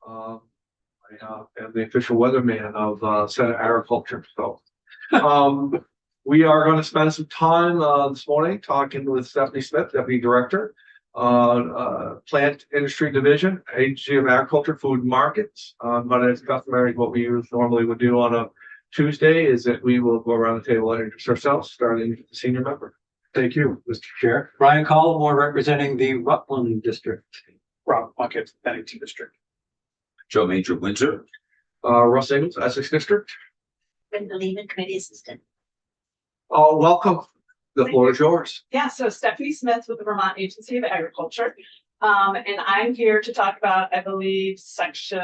I am the official weatherman of Senate Agriculture. So we are going to spend some time this morning talking with Stephanie Smith, Deputy Director, Plant Industry Division, Agency of Agriculture, Food and Markets. But as customary, what we normally would do on a Tuesday is that we will go around the table and introduce ourselves, starting with the senior member. Thank you, Mr. Chair. Brian Collmore, representing the Rutland District. Rob Puckett, Bennington District. Joe Major, Windsor. Russ Ingalls, Essex District. Brenda Lehman, Committee Assistant. Welcome. The floor is yours. Yeah, so Stephanie Smith with the Vermont Agency of Agriculture. And I'm here to talk about, I believe, section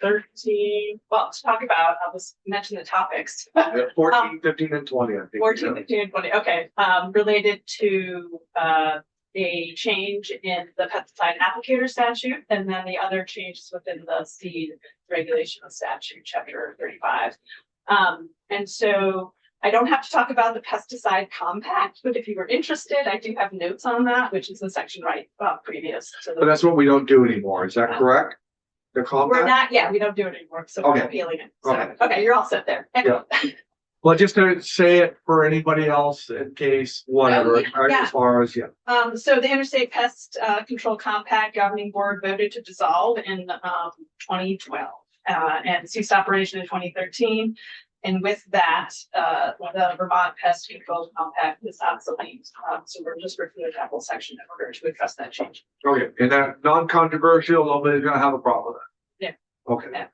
13. Well, to talk about, I'll just mention the topics. 14, 15, and 20, I think. 14, 15, and 20. Okay. Related to a change in the pesticide applicator statute, and then the other changes within the seed regulation statute, chapter 35. And so I don't have to talk about the pesticide compact, but if you were interested, I do have notes on that, which is the section right previous to the. But that's what we don't do anymore. Is that correct? The We're compact? not, yeah, we don't do it anymore, so we're Okay. appealing it. So, Okay. okay, you're all set there. Yeah. Well, just to say it for anybody else in case, whatever, yeah. as far as, So the Interstate Pest Control Compact Governing Board voted to dissolve in 2012 and ceased operation in 2013. And with that, the Vermont Pest Control Compact is obsolete. So we're just reviewing that whole section in order to address that change. okay. And that non-controversial, nobody's gonna have a problem with that. Yeah. Okay. Yeah.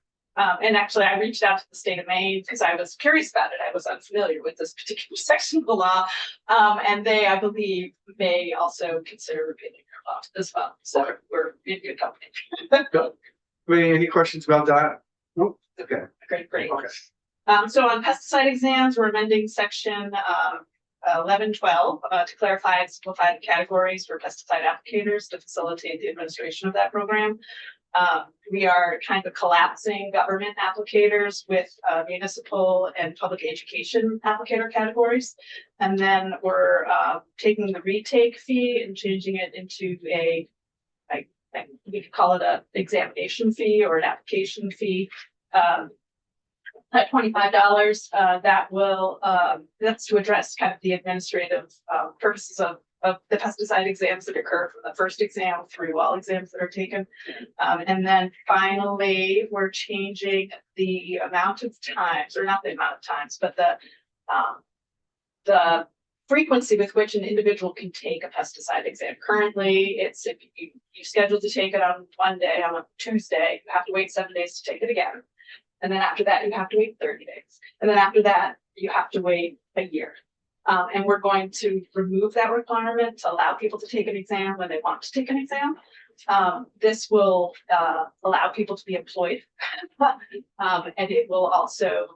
And actually, I reached out to the state of Maine because I was curious about it. I was unfamiliar with this particular section of the law. And they, I believe, may also consider repealing their law as well. So Okay. we're in good company. Good. Any questions about that? Nope. Okay. Great. Okay. So on pesticide exams, we're amending section 1112 to clarify and simplify the categories for pesticide applicators to facilitate the administration of that program. We are kind of collapsing government applicators with municipal and public education applicator categories. And then we're taking the retake fee and changing it into we could call it a examination fee or an application fee. At $25, that will that's to address kind of the administrative purposes of the pesticide exams that occur from the first exam through all exams that are taken. And then finally, we're changing the amount of times, or not the amount of times, but the frequency with which an individual can take a pesticide exam. Currently, it's if you schedule to take it on one day, on a Tuesday, you have to wait 7 days to take it again. And then after that, you have to wait 30 days. And then after that, you have to wait a year. And we're going to remove that requirement to allow people to take an exam when they want to take an exam. This will allow people to be employed. And it will also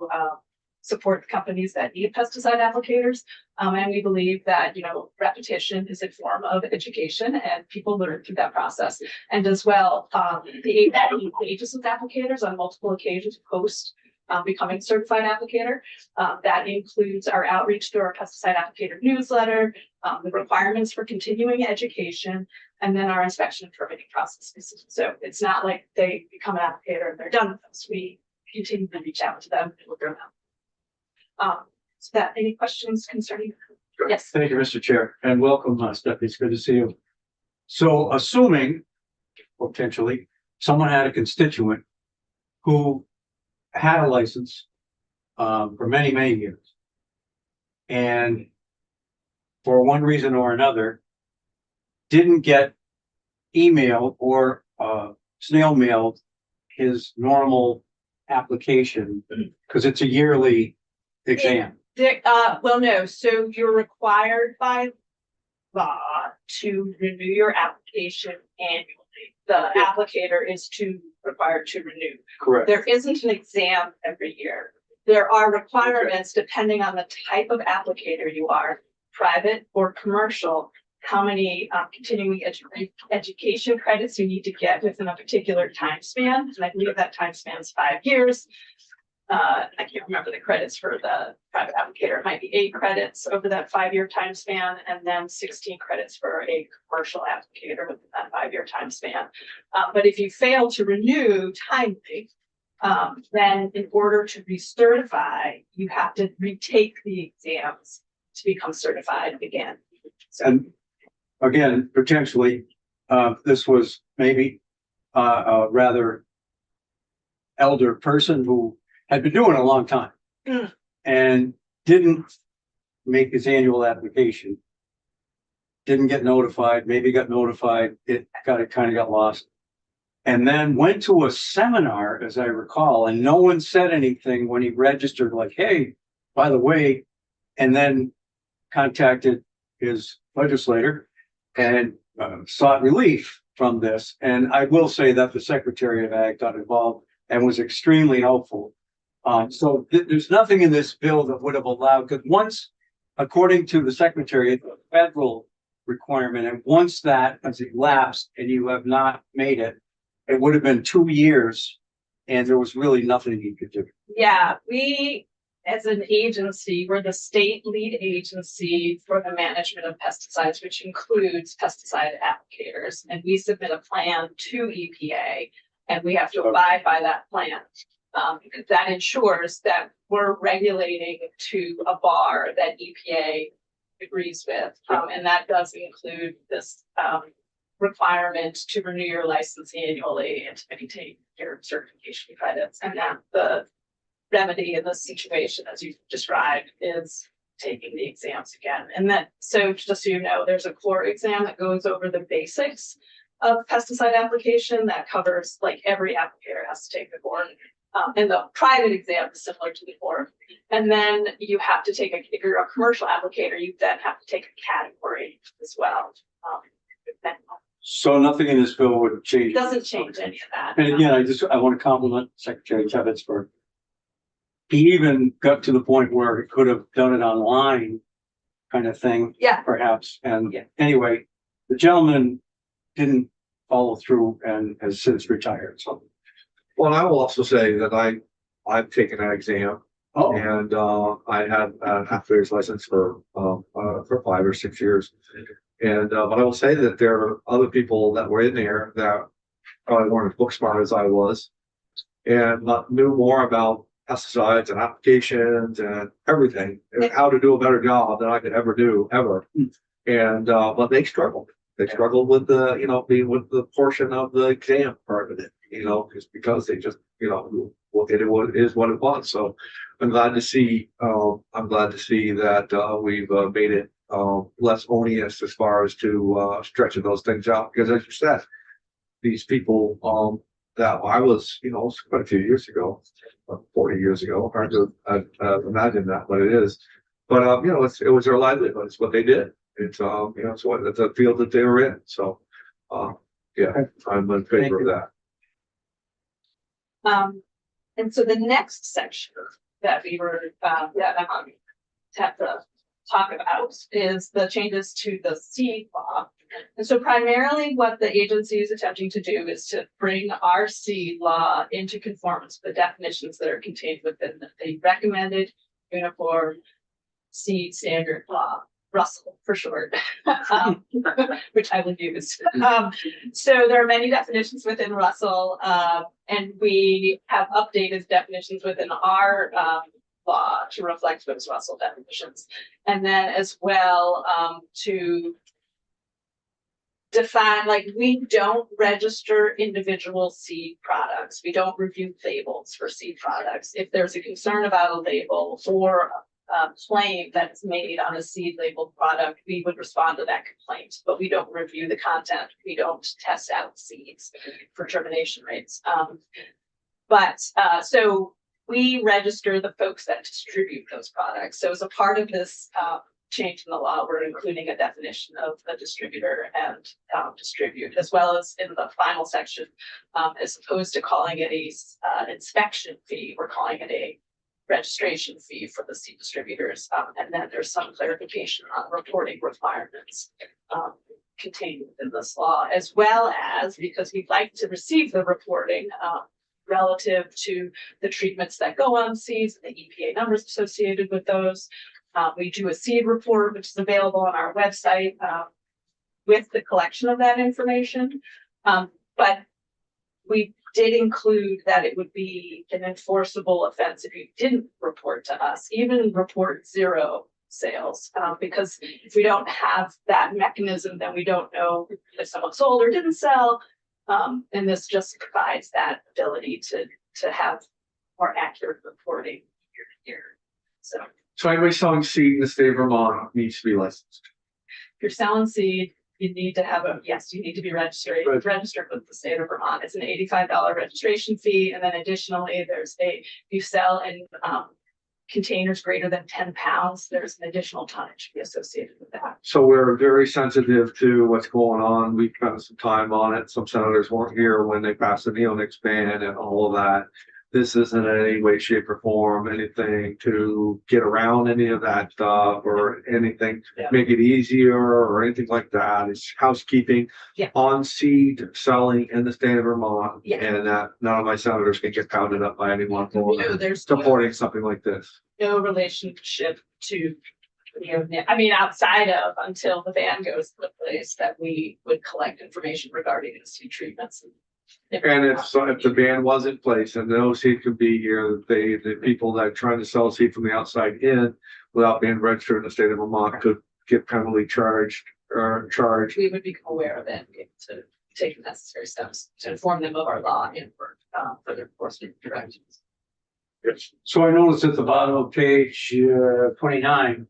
support the companies that need pesticide applicators. And we believe that, repetition is a form of education and people learn through that process. And as well, the agency engages with applicators on multiple occasions post becoming certified applicator. That includes our outreach through our pesticide applicator newsletter, the requirements for continuing education, and then our inspection and permitting processes. So it's not like they become an applicator and they're done with us. We continue to reach out to them and look around. So that any questions concerning? Yes. Thank you, Mr. Chair, and welcome, Stephanie. It's good to see you. So assuming, potentially, someone had a constituent who had a license for many, many years, and for one reason or another, didn't get email or snail mailed his normal application because it's a yearly exam. Well, no. So you're required by law to renew your application annually. The applicator is required to renew. Correct. There isn't an exam every year. There are requirements depending on the type of applicator you are, private or commercial, how many continuing education credits you need to get within a particular time span. And I believe that time span is 5 years. I can't remember the credits for the private applicator. It might be 8 credits over that 5-year time span, and then 16 credits for a commercial applicator within that 5-year time span. But if you fail to renew timely, then in order to recertify, you have to retake the exams to become certified again. So, And again, potentially, this was maybe a rather elder person who had been doing it a long time and didn't make his annual application. Didn't get notified, maybe got notified, it kind of got lost. And then went to a seminar, as I recall, and no one said anything when he registered, like, hey, by the way, and then contacted his legislator and sought relief from this. And I will say that the Secretary of Ag got involved and was extremely helpful. So there's nothing in this bill that would have allowed, because once, according to the Secretary, it's a federal requirement, and once that has elapsed and you have not made it, it would have been 2 years and there was really nothing he could do. yeah, we, as an agency, we're the state lead agency for the management of pesticides, which includes pesticide applicators. And we submit a plan to EPA, and we have to abide by that plan. Because that ensures that we're regulating to a bar that EPA agrees with. And that does include this requirement to renew your license annually and to maintain your certification credits. And that the remedy in this situation, as you described, is taking the exams again. And that, so just so you know, there's a core exam that goes over the basics of pesticide application that covers, like, every applicator has to take the core. And the private exam is similar to the core. And then you have to take if you're a commercial applicator, you then have to take a category as well. So nothing in this bill would change. It doesn't change any of that. And again, I want to compliment Secretary Tevitz for, he even got to the point where he could have done it online kind of thing. Yeah. Perhaps. And Yeah. anyway, the gentleman didn't follow through and has since retired. So, Well, I will also say that I've taken that exam oh, and, I had an applicator's license for 5 or 6 years. And, but I will say that there are other people that were in there that probably weren't as book smart as I was and knew more about pesticides and applications and everything, and how to do a better job than I could ever do, ever. And, but they struggled. They struggled with the, being with the portion of the exam part of it, just because they just, look at it, what is what it was. So I'm glad to see that, we've made it less onerous as far as to stretching those things out, because as you said, these people that I was, quite a few years ago, 40 years ago, hard to imagine that, but it is. But it was their livelihood. It's what they did. It's it's a field that they were in. So yeah, I'm in favor of that. And so the next section that we were have to talk about is the changes to the seed law. And so primarily what the agency is attempting to do is to bring our seed law into conformance with the definitions that are contained within the recommended uniform seed standard law, Russell for short, which I will use. So there are many definitions within Russell, and we have updated definitions within our law to reflect those Russell definitions. And then as well, to define, like, we don't register individual seed products. We don't review labels for seed products. If there's a concern about a label or a claim that's made on a seed labeled product, we would respond to that complaint, but we don't review the content. We don't test out seeds for germination rates. So we register the folks that distribute those products. So as a part of this change in the law, we're including a definition of a distributor and distribute, as well as in the final section, as opposed to calling it an inspection fee, we're calling it a registration fee for the seed distributors. And then there's some clarification on reporting requirements contained within this law, as well as, because we'd like to receive the reporting relative to the treatments that go on seeds, the EPA numbers associated with those. We do a seed report, which is available on our website, with the collection of that information. But we did include that it would be an enforceable offense if you didn't report to us, even report 0 sales, because if we don't have that mechanism, then we don't know if someone sold or didn't sell. And this just provides that ability to have more accurate reporting year to year. So anybody selling seed in the state of Vermont needs to be licensed. if you're selling seed, you need to have you need to be registered with the state of Vermont. It's an $85 registration fee. And then additionally, you sell in containers greater than 10 pounds, there's an additional tonnage fee associated with that. So we're very sensitive to what's going on. We've spent some time on it. Some senators weren't here when they passed the neonics ban and all of that. This isn't in any way, shape, or form anything to get around any of that stuff or anything, make it easier or anything like that. It's housekeeping on seed selling in the state of Vermont. Yeah. And that none of my senators can get pounded up by anyone for There's supporting something like this. no relationship to, I mean, outside of until the ban goes to place that we would collect information regarding the seed treatments. And if the ban was in place and no seed could be here, the people that are trying to sell seed from the outside in without being registered in the state of Vermont could get penalty charged. We would become aware of it and be able to take the necessary steps to inform them of our law and for further enforcement directions. So I noticed at the bottom of page 29,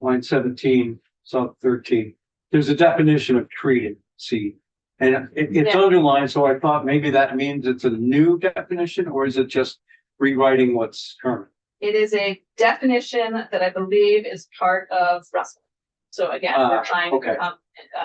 line 17, sub 13, there's a definition of treated seed. And it's underlined, so I thought maybe that means it's a new definition, or is it just rewriting what's current? It is a definition that I believe is part of Russell. So again, we're trying to okay. become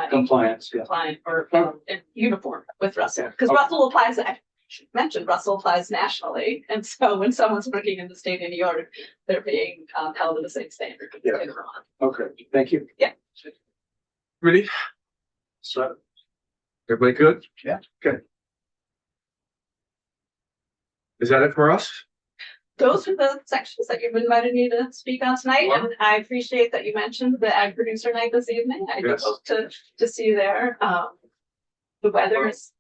Compliance, yeah. compliant or in uniform with Russell, because Russell applies, I should mention, Russell applies nationally. And so when someone's working in the state of New York, they're being held to the same standard. as the state of Vermont. Okay, thank you. Yeah. Ready? So, Everybody good? Yeah. Okay. Is that it for us? Those are the sections that you've invited me to speak on tonight, and I appreciate that you mentioned the Ag Producer Night this evening. I do hope to see you there. The weather is.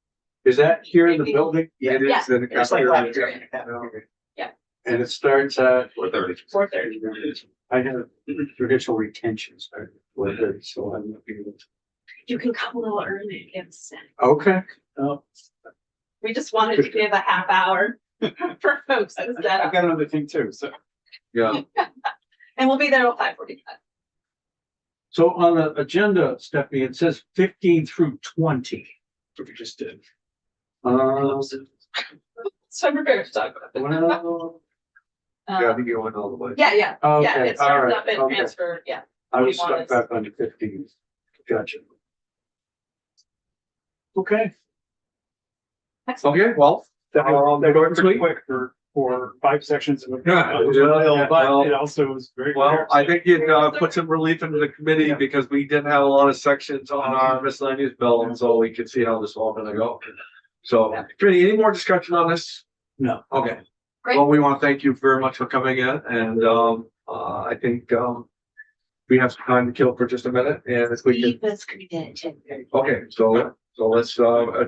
is that here in the building? It is. Yeah. in the It's like cafeteria. Yeah. And it starts at 4:30. 4:30. I have traditional retention started at 4:30, so I'm not being able to. You can come a little early and get a snack. Okay. Oh, We just wanted to give a half hour for folks instead I've of, got another thing too, so. Yeah. and we'll be there at 5:45. so on the agenda, Stephanie, it says 15 through 20. What we just did. So I'm prepared to talk about it. Well, Yeah, I think you went all the way. Yeah, yeah, okay, it all starts right, up and okay. transfer, yeah. I was 41 stuck back on the 15. Gotcha. Okay. Okay, well. That Going pretty sweet. quick for 5 sections. Of Yeah, but it also was very. Well, clear, I so- think it put some relief into the committee Yeah. because we didn't have a lot of sections on our miscellaneous bill, and so we could see how this all gonna go. So, committee, any more discussion on this? No. Okay. Great. Well, we want to thank you very much for coming in, and I think we have some time to kill for just a minute, and if we can, Steve was coming in at 10:30. okay, so let's adjourn.